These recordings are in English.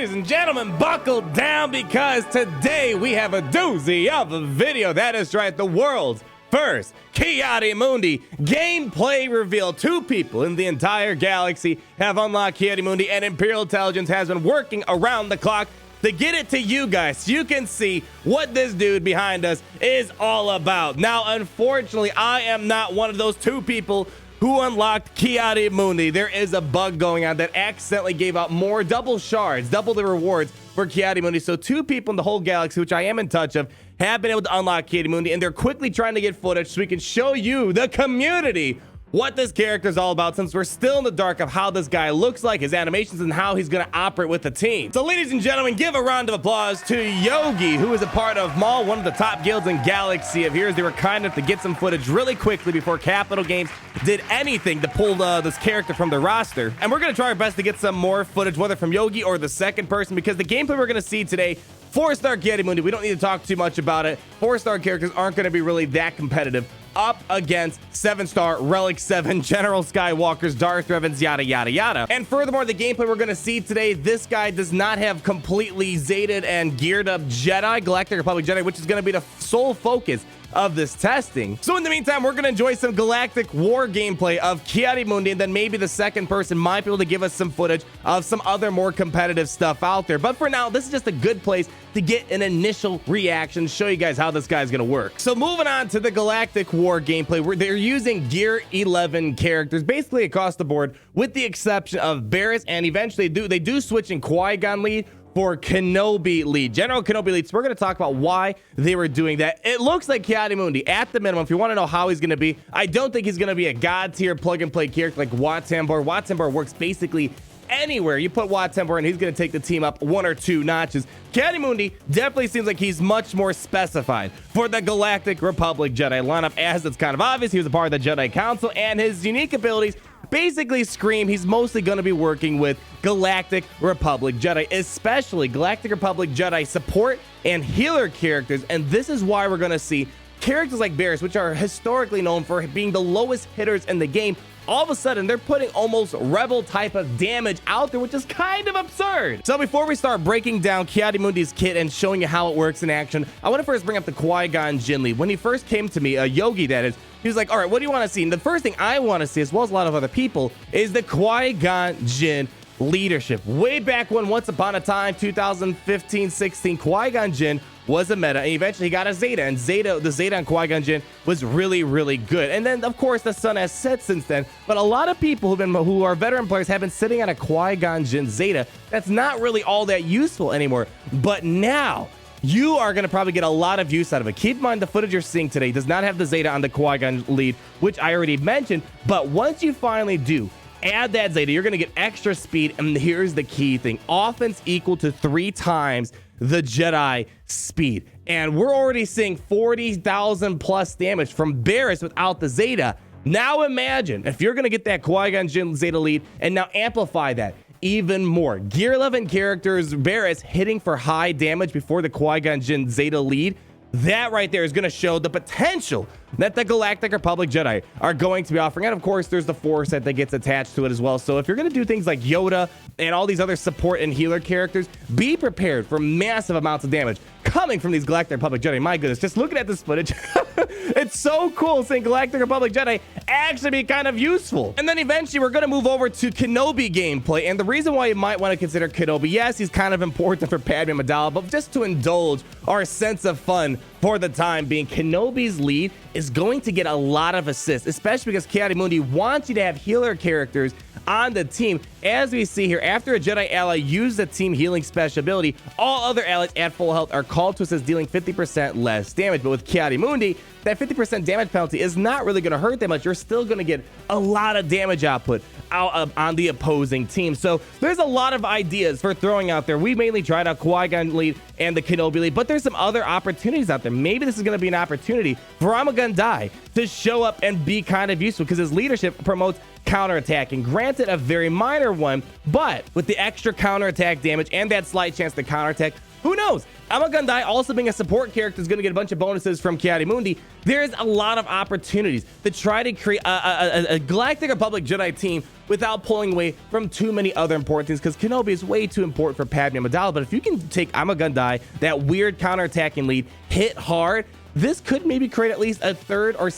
ladies and gentlemen, buckle down because today we have a doozy of a video. That is right, the world's first Ki-Adi-Mundi gameplay reveal. Two people in the entire galaxy have unlocked Ki-Adi-Mundi, and Imperial Intelligence has been working around the clock to get it to you guys so you can see what this dude behind us is all about. Now, unfortunately, I am not one of those two people who unlocked Ki-Adi-Mundi. There is a bug going on that accidentally gave out more double shards, double the rewards for Ki-Adi-Mundi. So two people in the whole galaxy, which I am in touch of, have been able to unlock Ki-Adi-Mundi, and they're quickly trying to get footage so we can show you, the community, what this character is all about, since we're still in the dark of how this guy looks like, his animations, and how he's going to operate with the team. So ladies and gentlemen, give a round of applause to Yogi, who is a part of Maul, one of the top guilds in Galaxy of Heroes. They were kind enough to get some footage really quickly before Capital Games did anything to pull this character from the roster. And we're going to try our best to get some more footage, whether from Yogi or the second person, because the gameplay we're going to see today, 4-star Ki-Adi-Mundi, we don't need to talk too much about it. 4-star characters aren't going to be really that competitive up against 7-star Relic 7 General Skywalkers, Darth Revan's, yada yada yada. And furthermore, the gameplay we're going to see today, this guy does not have completely zated and geared up Jedi, Galactic Republic Jedi, which is going to be the sole focus of this testing. So in the meantime, we're going to enjoy some Galactic War gameplay of Ki-Adi-Mundi, and then maybe the second person might be able to give us some footage of some other more competitive stuff out there. But for now, this is just a good place to get an initial reaction, show you guys how this guy's going to work. So moving on to the Galactic War gameplay, where they're using Gear 11 characters basically across the board, with the exception of Barriss, and eventually they do switch in Qui-Gon lead for Kenobi lead, General Kenobi lead. So we're going to talk about why they were doing that. It looks like Ki-Adi-Mundi, at the minimum, if you want to know how he's going to be, I don't think he's going to be a god tier plug and play character like Wat Tambor. Wat Tambor works basically anywhere you put Wat Tambor, and he's going to take the team up 1 or 2 notches. Ki-Adi-Mundi definitely seems like he's much more specified for the Galactic Republic Jedi lineup, as it's kind of obvious. He was a part of the Jedi Council, and his unique abilities basically scream he's mostly going to be working with Galactic Republic Jedi, especially Galactic Republic Jedi support and healer characters. And this is why we're going to see characters like Barriss, which are historically known for being the lowest hitters in the game, all of a sudden they're putting almost rebel type of damage out there, which is kind of absurd. So before we start breaking down Ki-Adi-Mundi's kit and showing you how it works in action, I want to first bring up the Qui-Gon Jinn lead. When he first came to me, Yogi that is, he was like, all right, what do you want to see? And the first thing I want to see, as well as a lot of other people, is the Qui-Gon Jinn leadership. Way back when, once upon a time, 2015-16, Qui-Gon Jinn was a meta, and eventually he got a Zeta, and the Zeta on Qui-Gon Jinn was really, really good. And then, of course, the sun has set since then, but a lot of people who are veteran players have been sitting on a Qui-Gon Jinn Zeta that's not really all that useful anymore. But now, you are going to probably get a lot of use out of it. Keep in mind, the footage you're seeing today does not have the Zeta on the Qui-Gon lead, which I already mentioned, but once you finally do add that Zeta, you're going to get extra speed, and here's the key thing. Offense equal to 3 times the Jedi speed. And we're already seeing 40,000 plus damage from Barriss without the Zeta. Now imagine if you're going to get that Qui-Gon Jinn Zeta lead and now amplify that even more. Gear 11 characters, Barriss hitting for high damage before the Qui-Gon Jinn Zeta lead. That right there is going to show the potential that the Galactic Republic Jedi are going to be offering. And of course, there's the Force that gets attached to it as well. So if you're going to do things like Yoda and all these other support and healer characters, be prepared for massive amounts of damage coming from these Galactic Republic Jedi. My goodness, just looking at this footage, it's so cool seeing Galactic Republic Jedi actually be kind of useful. And then eventually we're going to move over to Kenobi gameplay. And the reason why you might want to consider Kenobi, yes, he's kind of important for Padme Amidala, but just to indulge our sense of fun for the time being, Kenobi's lead is going to get a lot of assists, especially because Ki-Adi-Mundi wants you to have healer characters on the team. As we see here, after a Jedi ally uses the team healing special ability, all other allies at full health are called to assist, dealing 50% less damage. But with Ki-Adi-Mundi, that 50% damage penalty is not really going to hurt that much. You're still going to get a lot of damage output out on the opposing team. So there's a lot of ideas for throwing out there. We mainly tried out Qui-Gon lead and the Kenobi lead, but there's some other opportunities out there. Maybe this is going to be an opportunity for Ramagundai to show up and be kind of useful, because his leadership promotes counterattacking. Granted, a very minor one, but with the extra counterattack damage and that slight chance to counterattack, who knows? Ama-Gun-Di also being a support character is going to get a bunch of bonuses from Ki-Adi-Mundi. There's a lot of opportunities to try to create a Galactic Republic Jedi team without pulling away from too many other important things, because Kenobi is way too important for Padme Amidala. But if you can take Ama-Gun-Di, that weird counterattacking lead, hit hard, this could maybe create at least a third or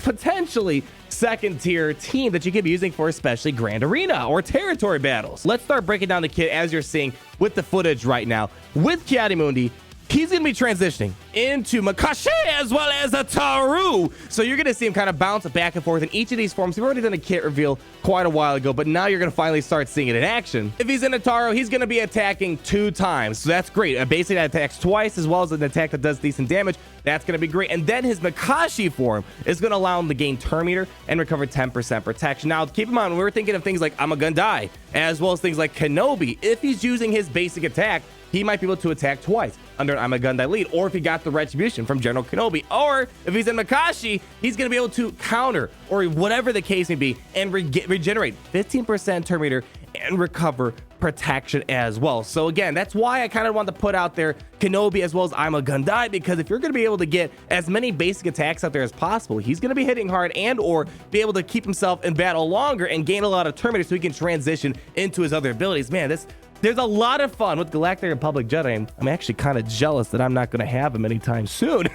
potentially second tier team that you could be using for especially Grand Arena or territory battles. Let's start breaking down the kit as you're seeing with the footage right now. With Ki-Adi-Mundi, he's going to be transitioning into Makashi as well as a Taru. So you're going to see him kind of bounce back and forth in each of these forms. We've already done a kit reveal quite a while ago, but now you're going to finally start seeing it in action. If he's in a Taru, he's going to be attacking 2 times. So that's great. Basically, that attacks twice as well as an attack that does decent damage. That's going to be great. And then his Makashi form is going to allow him to gain turn meter and recover 10% protection. Now, keep in mind, when we're thinking of things like Ama-Gun-Di, as well as things like Kenobi, if he's using his basic attack, he might be able to attack twice under an Ama-Gun-Di lead, or if he got the Retribution from General Kenobi, or if he's in Makashi, he's going to be able to counter, or whatever the case may be, and regenerate 15% turn meter and recover protection as well. So again, that's why I kind of want to put out there Kenobi as well as Ama-Gun-Di, because if you're going to be able to get as many basic attacks out there as possible, he's going to be hitting hard and or be able to keep himself in battle longer and gain a lot of turn meter so he can transition into his other abilities. Man, there's a lot of fun with Galactic Republic Jedi, and I'm actually kind of jealous that I'm not going to have him anytime soon.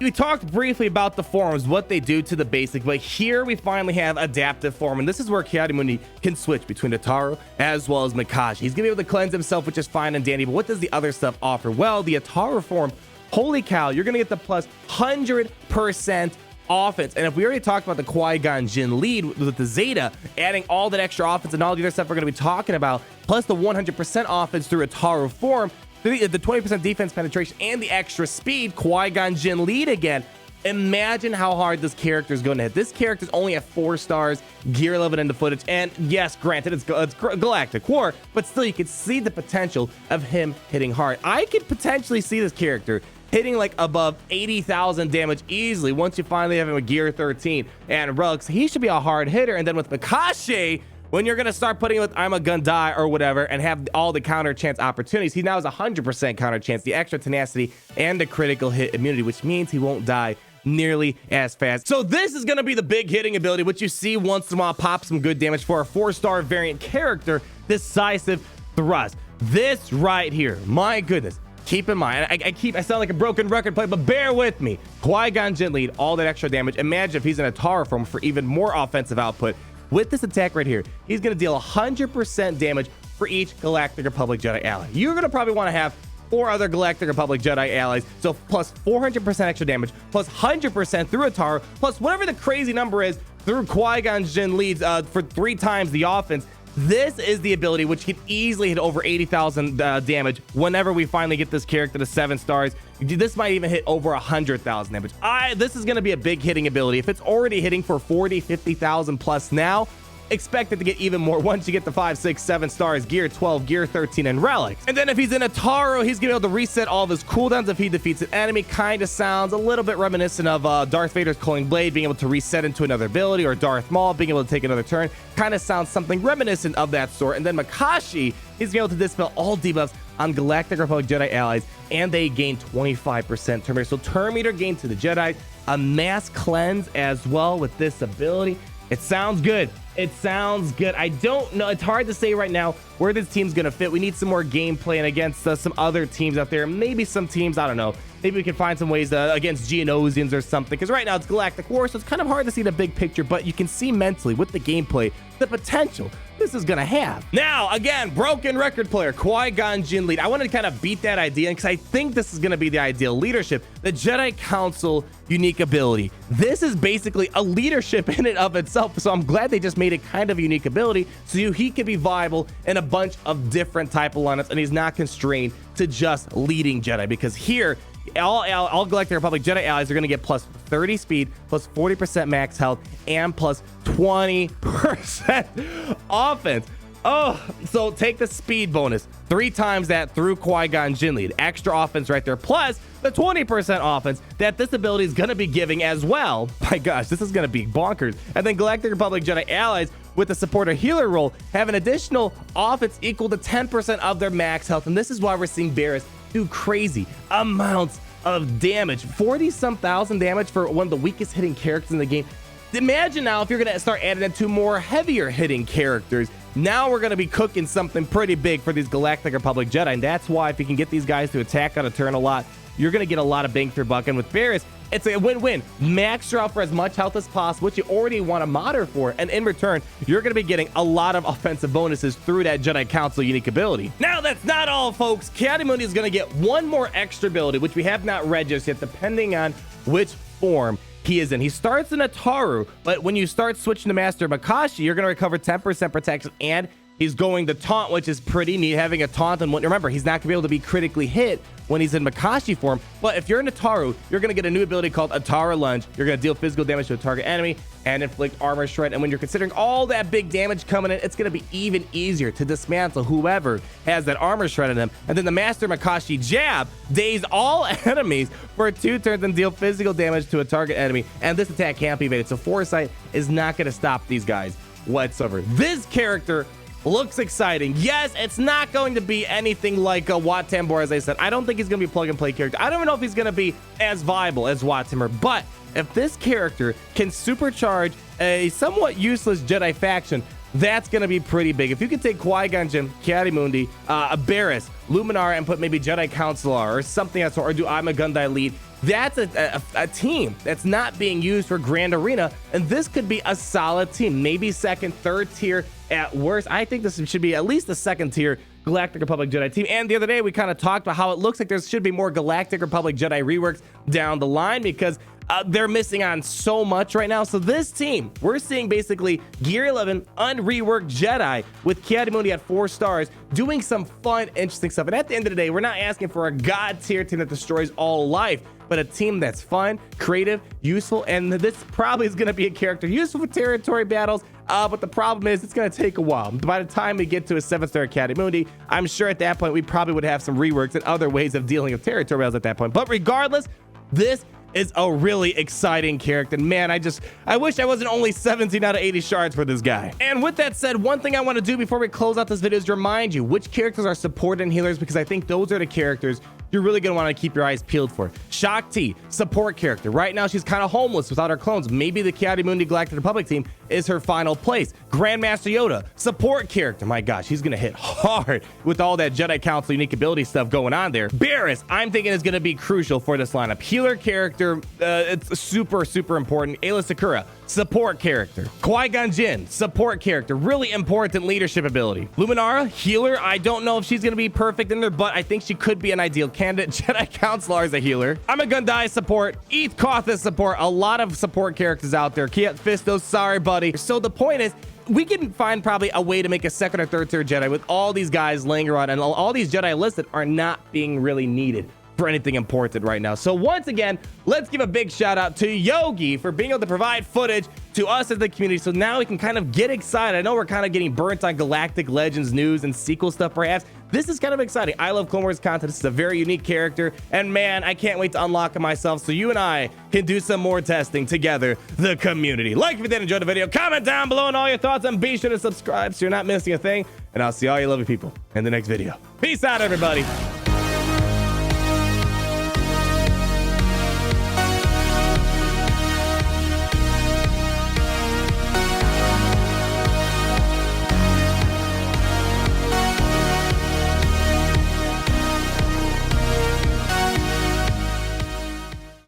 We talked briefly about the forms, what they do to the basic, but here we finally have adaptive form, and this is where Ki-Adi-Mundi can switch between the Ataru as well as Makashi. He's going to be able to cleanse himself, which is fine and dandy, but what does the other stuff offer? Well, the Ataru form, holy cow, you're going to get the plus 100% offense. And if we already talked about the Qui-Gon Jinn lead with the Zeta, adding all that extra offense and all the other stuff we're going to be talking about, plus the 100% offense through Ataru form, the 20% defense penetration, and the extra speed, Qui-Gon Jinn lead again. Imagine how hard this character is going to hit. This character is only at 4 stars, gear 11 in the footage, and yes, granted, it's Galactic War, but still, you can see the potential of him hitting hard. I could potentially see this character hitting like above 80,000 damage easily once you finally have him with gear 13 and relics. He should be a hard hitter. And then with Makashi, when you're going to start putting with Ama-Gun-Di or whatever and have all the counter chance opportunities, he now has 100% counter chance, the extra tenacity, and the critical hit immunity, which means he won't die nearly as fast. So this is going to be the big hitting ability, which you see once in a while pop some good damage for a 4-star variant character, Decisive Thrust. This right here, my goodness. Keep in mind, I sound like a broken record player, but bear with me. Qui-Gon Jinn lead, all that extra damage. Imagine if he's in a Ataru form for even more offensive output. With this attack right here, he's going to deal 100% damage for each Galactic Republic Jedi ally. You're going to probably want to have 4 other Galactic Republic Jedi allies, so plus 400% extra damage, plus 100% through Ataru, plus whatever the crazy number is through Qui-Gon Jinn leads for 3 times the offense. This is the ability which can easily hit over 80,000 damage whenever we finally get this character to 7 stars. This might even hit over 100,000 damage. This is going to be a big hitting ability. If it's already hitting for 40, 50,000 plus now, expect it to get even more once you get the 5, 6, 7 stars, gear 12, gear 13, and relics. And then if he's in a Ataru, he's gonna be able to reset all of his cooldowns if he defeats an enemy. Kind of sounds a little bit reminiscent of Darth Vader's Culling Blade being able to reset into another ability, or Darth Maul being able to take another turn. Kind of sounds something reminiscent of that sort. And then Makashi, he's gonna be able to dispel all debuffs on Galactic Republic Jedi allies, and they gain 25% turn meter. So turn meter gain to the Jedi, a mass cleanse as well with this ability. It sounds good. It sounds good. I don't know. It's hard to say right now where this team's going to fit. We need some more gameplay and against some other teams out there. Maybe some teams, I don't know. Maybe we can find some ways against Geonosians or something. Because right now it's Galactic War, so it's kind of hard to see the big picture. But you can see mentally with the gameplay the potential this is going to have. Now, again, broken record player, Qui-Gon Jinn lead. I wanted to kind of beat that idea because I think this is going to be the ideal leadership. The Jedi Council unique ability. This is basically a leadership in and of itself. So I'm glad they just made it kind of a unique ability so he could be viable in a bunch of different type of lineups, and he's not constrained to just leading Jedi, because here all Galactic Republic Jedi allies are going to get plus 30 speed, plus 40% max health, and plus 20% offense. Oh, so take the speed bonus, 3 times that through Qui-Gon Jinn lead. Extra offense right there, plus the 20% offense that this ability is going to be giving as well. My gosh, this is going to be bonkers. And then Galactic Republic Jedi allies with the supporter healer role, have an additional offense equal to 10% of their max health. And this is why we're seeing Barriss do crazy amounts of damage. 40-some thousand damage for one of the weakest hitting characters in the game. Imagine now if you're going to start adding in 2 more heavier hitting characters. Now we're going to be cooking something pretty big for these Galactic Republic Jedi. And that's why if you can get these guys to attack on a turn a lot, you're going to get a lot of bang for your buck. And with Barriss, it's a win-win. Max her out for as much health as possible, which you already want to mod her for. And in return, you're going to be getting a lot of offensive bonuses through that Jedi Council unique ability. Now, that's not all, folks. Ki-Adi-Mundi is going to get one more extra ability, which we have not read just yet, depending on which form he is in. He starts in a Taru, but when you start switching to Master Makashi, you're going to recover 10% protection, and he's going to taunt, which is pretty neat. Having a taunt, and remember, he's not going to be able to be critically hit when he's in Makashi form. But if you're in a Taru, you're going to get a new ability called Atara Lunge. You're going to deal physical damage to a target enemy and inflict armor shred. And when you're considering all that big damage coming in, it's going to be even easier to dismantle whoever has that armor shred in them. And then the Master Makashi Jab daze all enemies for 2 turns and deal physical damage to a target enemy. And this attack can't be evaded. So Foresight is not going to stop these guys whatsoever. This character looks exciting. Yes, it's not going to be anything like a Wat Tambor, as I said. I don't think he's going to be a plug-and-play character. I don't even know if he's going to be as viable as Wat Tambor, but if this character can supercharge a somewhat useless Jedi faction, that's going to be pretty big. If you could take Qui-Gon Jinn, Ki-Adi-Mundi, Barriss, Luminara, and put maybe Jedi Council or something else, or do I'm a Gundai lead, that's a team that's not being used for Grand Arena, and this could be a solid team, maybe second, third tier at worst. I think this should be at least a second tier Galactic Republic Jedi team. And the other day we kind of talked about how it looks like there should be more Galactic Republic Jedi reworks down the line, because they're missing on so much right now. So this team, we're seeing basically Gear 11 unreworked Jedi with Ki-Adi-Mundi at 4 stars doing some fun, interesting stuff. And at the end of the day, we're not asking for a god tier team that destroys all life, but a team that's fun, creative, useful, and this probably is going to be a character useful for territory battles. But the problem is it's going to take a while. By the time we get to a 7-star Ki-Adi-Mundi, I'm sure at that point we probably would have some reworks and other ways of dealing with territory battles at that point. But regardless, this is a really exciting character. Man, I wish I wasn't only 17 out of 80 shards for this guy. And with that said, one thing I want to do before we close out this video is remind you which characters are support and healers, because I think those are the characters you're really going to want to keep your eyes peeled for. Shakti, support character. Right now, she's kind of homeless without her clones. Maybe the Ki-Adi-Mundi Galactic Republic team is her final place. Grandmaster Yoda, support character. My gosh, he's going to hit hard with all that Jedi Council unique ability stuff going on there. Barriss, I'm thinking is going to be crucial for this lineup. Healer character, it's super, super important. Aayla Secura, support character. Qui-Gon Jinn, support character. Really important leadership ability. Luminara, healer. I don't know if she's going to be perfect in there, but I think she could be an ideal candidate. Jedi Council is a healer. I'm a Gundai support. Eth Koth is support. A lot of support characters out there. Kiat Fisto, sorry, buddy. So the point is, we can find probably a way to make a second or third tier Jedi with all these guys laying around, and all these Jedi listed are not being really needed for anything important right now. So once again, let's give a big shout out to Yogi for being able to provide footage to us as the community, so now we can kind of get excited. I know we're kind of getting burnt on Galactic Legends news and sequel stuff perhaps. This is kind of exciting. I love Clone Wars content. This is a very unique character, and man, I can't wait to unlock it myself so you and I can do some more testing together, the community. Like if you did enjoy the video, comment down below on all your thoughts, and be sure to subscribe so you're not missing a thing, and I'll see all you lovely people in the next video. Peace out, everybody.